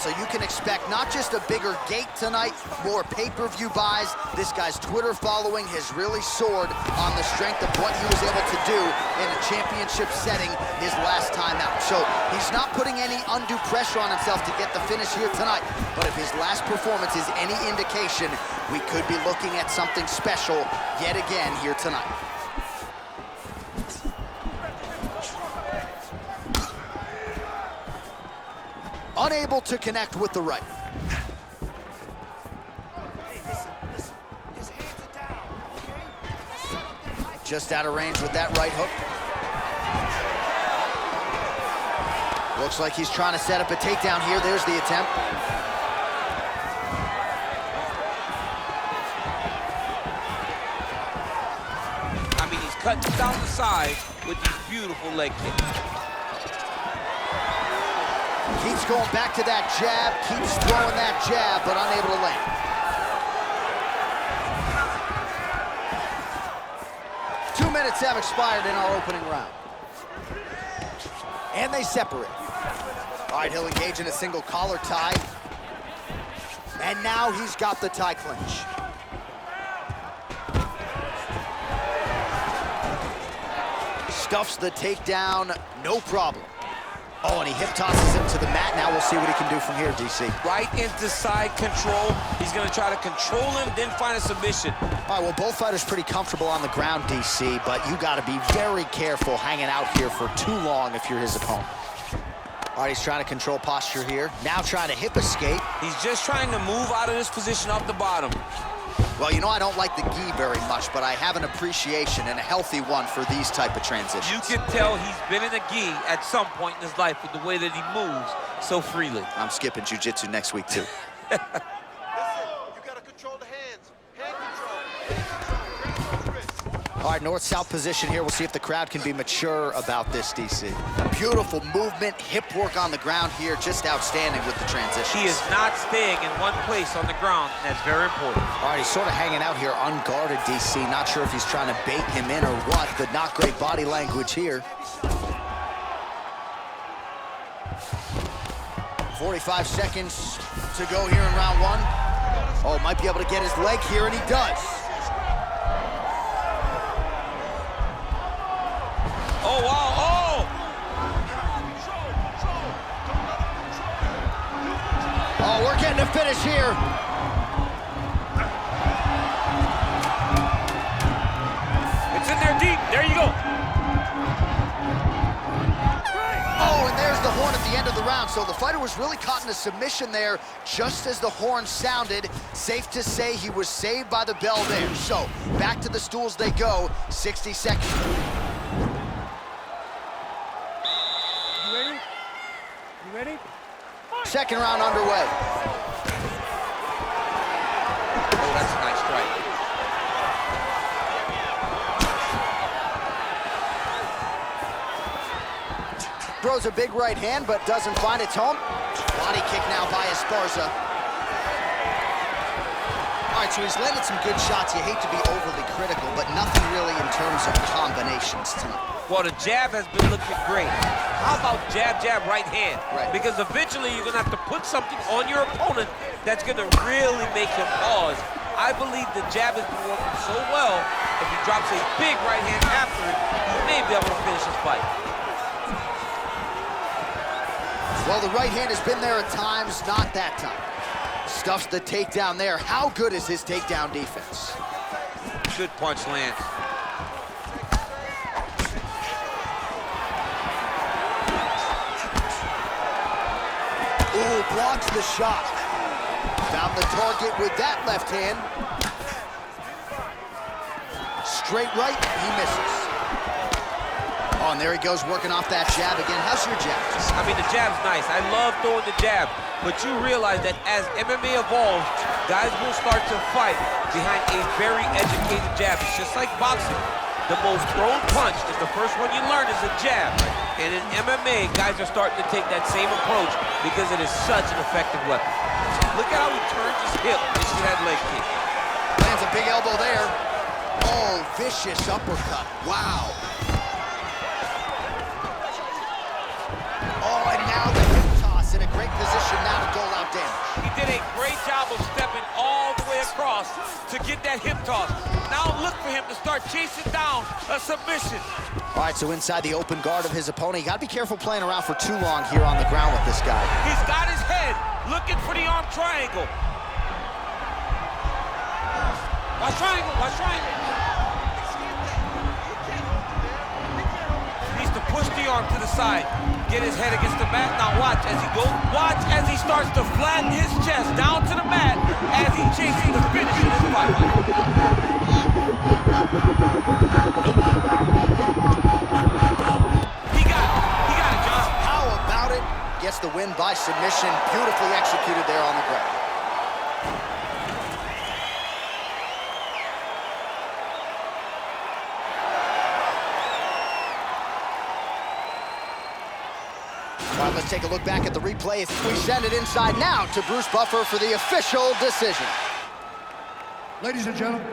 So you can expect not just a bigger gate tonight, more pay-per-view buys. This guy's Twitter following has really soared on the strength of what he was able to do in a championship setting his last time out. So he's not putting any undue pressure on himself to get the finish here tonight. But if his last performance is any indication, we could be looking at something special yet again here tonight. Unable to connect with the right. Just out of range with that right hook. Looks like he's trying to set up a takedown here. There's the attempt. I mean, he's cutting down the side with these beautiful leg kicks. Keeps going back to that jab, keeps throwing that jab, but unable to land. 2 minutes have expired in our opening round. And they separate. All right, he'll engage in a single collar tie. And now he's got the tie clinch. Stuffs the takedown, no problem. Oh, and he hip tosses him to the mat. Now we'll see what he can do from here, DC. Right into side control. He's gonna try to control him, then find a submission. All right, well, both fighters pretty comfortable on the ground, DC, but you gotta be very careful hanging out here for too long if you're his opponent. All right, he's trying to control posture here. Now trying to hip escape. He's just trying to move out of this position off the bottom. Well, you know, I don't like the gi very much, but I have an appreciation, and a healthy one, for these type of transitions. You can tell he's been in a gi at some point in his life with the way that he moves so freely. I'm skipping jiu-jitsu next week, too. Listen, you gotta control the hands. Hand control. All right, north-south position here. We'll see if the crowd can be mature about this, DC. Beautiful movement, hip work on the ground here. Just outstanding with the transition. He is not staying in one place on the ground, and that's very important. All right, he's sort of hanging out here unguarded, DC. Not sure if he's trying to bait him in or what, but not great body language here. 45 seconds to go here in round one. Oh, might be able to get his leg here, and he does. Oh, wow, oh! Oh, we're getting a finish here. It's in there deep. There you go. Oh, and there's the horn at the end of the round. So the fighter was really caught in a submission there just as the horn sounded. Safe to say he was saved by the bell there. So back to the stools they go. 60 seconds. Ready? Second round underway. Oh, that's a nice strike. Throws a big right hand, but doesn't find its home. Body kick now by Esparza. All right, so he's landed some good shots. You hate to be overly critical, but nothing really in terms of combinations tonight. Well, the jab has been looking great. How about jab, jab, right hand? Right. Because eventually you're gonna have to put something on your opponent that's gonna really make him pause. I believe the jab has been working so well, if he drops a big right hand after it, he may be able to finish his fight. Well, the right hand has been there at times, not that time. Stuffs the takedown there. How good is his takedown defense? Good punch lands. Ooh, blocks the shot. Found the target with that left hand. Straight right, he misses. Oh, and there he goes, working off that jab again. How's your jab? I mean, the jab's nice. I love throwing the jab, but you realize that as MMA evolves, guys will start to fight behind a very educated jab. It's just like boxing. The most thrown punch is the first one you learn is a jab. And in MMA, guys are starting to take that same approach because it is such an effective weapon. Look at how he turns his hip into that leg kick. Lands a big elbow there. Oh, vicious uppercut. Wow. Oh, and now the hip toss in a great position now to dole out that hip toss. Now look for him to start chasing down a submission. All right, so inside the open guard of his opponent, you got to be careful playing around for too long here on the ground with this guy. He's got his head looking for the arm triangle. Watch triangle, watch triangle. He needs to push the arm to the side. Get his head against the mat. Now watch as he goes. Watch as he starts to flatten his chest down to the mat as he chases the finish in his fight. He got it, John. How about it? Gets the win by submission. Beautifully executed there on the ground. All right, let's take a look back at the replay. We send it inside now to Bruce Buffer for the official decision. Ladies and gentlemen.